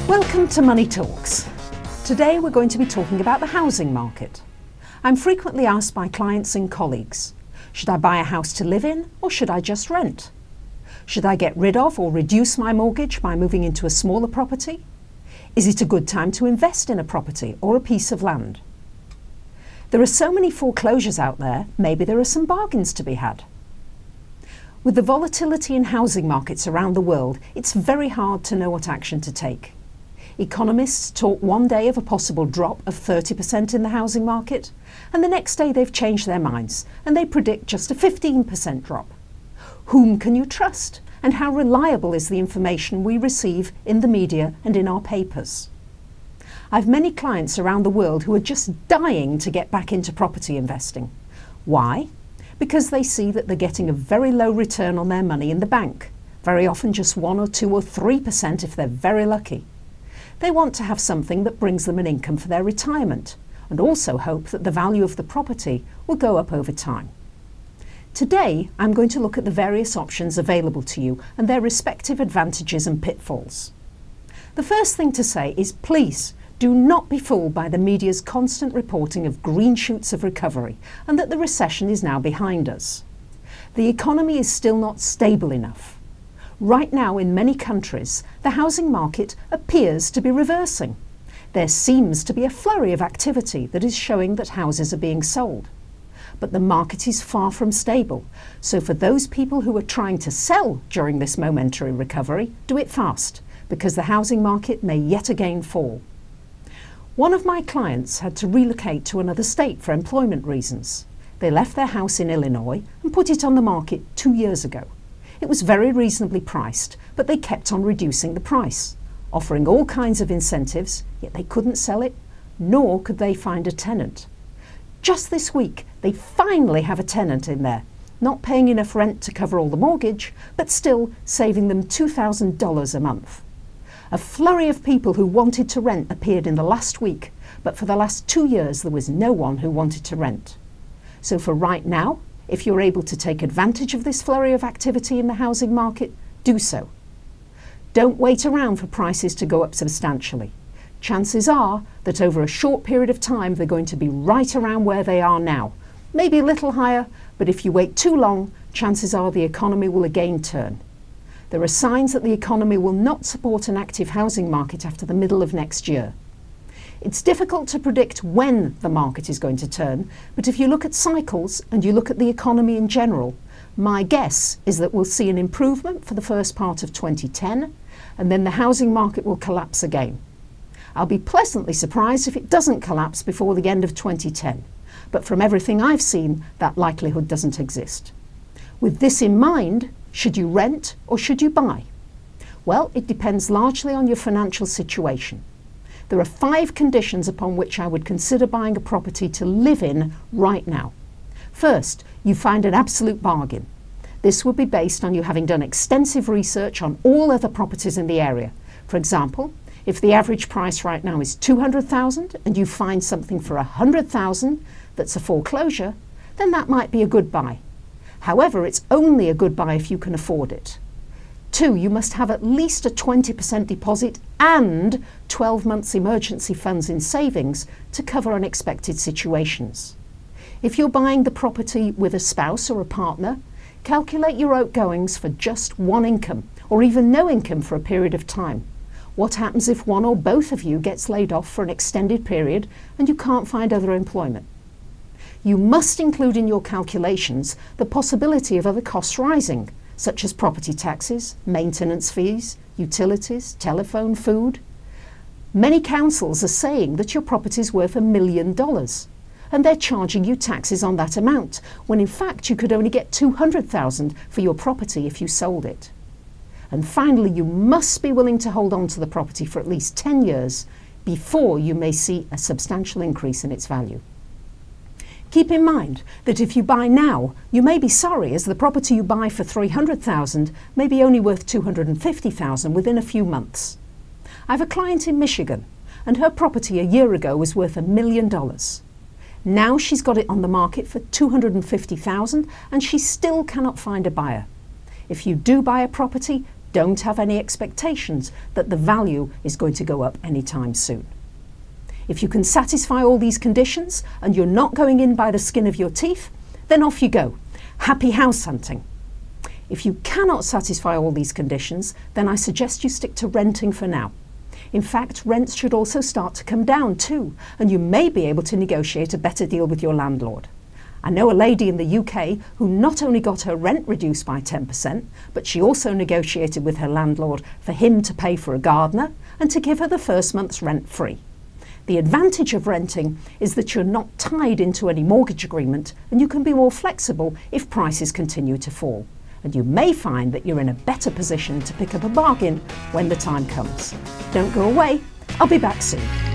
Welcome to Money Talks. Today we're going to be talking about the housing market. I'm frequently asked by clients and colleagues, should I buy a house to live in or should I just rent? Should I get rid of or reduce my mortgage by moving into a smaller property? Is it a good time to invest in a property or a piece of land? There are so many foreclosures out there, maybe there are some bargains to be had. With the volatility in housing markets around the world, it's very hard to know what action to take. Economists talk one day of a possible drop of 30% in the housing market, and the next day they've changed their minds and they predict just a 15% drop. Whom can you trust? And how reliable is the information we receive in the media and in our papers? I've many clients around the world who are just dying to get back into property investing. Why? Because they see that they're getting a very low return on their money in the bank, very often just 1 or 2 or 3% if they're very lucky. They want to have something that brings them an income for their retirement and also hope that the value of the property will go up over time. Today, I'm going to look at the various options available to you and their respective advantages and pitfalls. The first thing to say is please do not be fooled by the media's constant reporting of green shoots of recovery and that the recession is now behind us. The economy is still not stable enough. Right now in many countries, the housing market appears to be reversing. There seems to be a flurry of activity that is showing that houses are being sold. But the market is far from stable, so for those people who are trying to sell during this momentary recovery, do it fast, because the housing market may yet again fall. One of my clients had to relocate to another state for employment reasons. They left their house in Illinois and put it on the market 2 years ago. It was very reasonably priced, but they kept on reducing the price, offering all kinds of incentives, yet they couldn't sell it, nor could they find a tenant. Just this week, they finally have a tenant in there, not paying enough rent to cover all the mortgage, but still saving them $2,000 a month. A flurry of people who wanted to rent appeared in the last week, but for the last 2 years there was no one who wanted to rent. So for right now, if you're able to take advantage of this flurry of activity in the housing market, do so. Don't wait around for prices to go up substantially. Chances are that over a short period of time they're going to be right around where they are now. Maybe a little higher, but if you wait too long, chances are the economy will again turn. There are signs that the economy will not support an active housing market after the middle of next year. It's difficult to predict when the market is going to turn, but if you look at cycles and you look at the economy in general, my guess is that we'll see an improvement for the first part of 2010, and then the housing market will collapse again. I'll be pleasantly surprised if it doesn't collapse before the end of 2010, but from everything I've seen, that likelihood doesn't exist. With this in mind, should you rent or should you buy? Well, it depends largely on your financial situation. There are 5 conditions upon which I would consider buying a property to live in right now. First, you find an absolute bargain. This would be based on you having done extensive research on all other properties in the area. For example, if the average price right now is $200,000 and you find something for $100,000 that's a foreclosure, then that might be a good buy. However, it's only a good buy if you can afford it. 2, you must have at least a 20% deposit and 12 months emergency funds in savings to cover unexpected situations. If you're buying the property with a spouse or a partner, calculate your outgoings for just one income or even no income for a period of time. What happens if one or both of you gets laid off for an extended period and you can't find other employment? You must include in your calculations the possibility of other costs rising, such as property taxes, maintenance fees, utilities, telephone, food. Many councils are saying that your property is worth $1 million and they're charging you taxes on that amount, when in fact you could only get $200,000 for your property if you sold it. And finally, you must be willing to hold on to the property for at least 10 years before you may see a substantial increase in its value. Keep in mind that if you buy now, you may be sorry, as the property you buy for $300,000 may be only worth $250,000 within a few months. I have a client in Michigan and her property a year ago was worth $1 million. Now she's got it on the market for $250,000 and she still cannot find a buyer. If you do buy a property, don't have any expectations that the value is going to go up anytime soon. If you can satisfy all these conditions and you're not going in by the skin of your teeth, then off you go. Happy house hunting. If you cannot satisfy all these conditions, then I suggest you stick to renting for now. In fact, rents should also start to come down too, and you may be able to negotiate a better deal with your landlord. I know a lady in the UK who not only got her rent reduced by 10%, but she also negotiated with her landlord for him to pay for a gardener and to give her the first month's rent free. The advantage of renting is that you're not tied into any mortgage agreement and you can be more flexible if prices continue to fall. And you may find that you're in a better position to pick up a bargain when the time comes. Don't go away, I'll be back soon.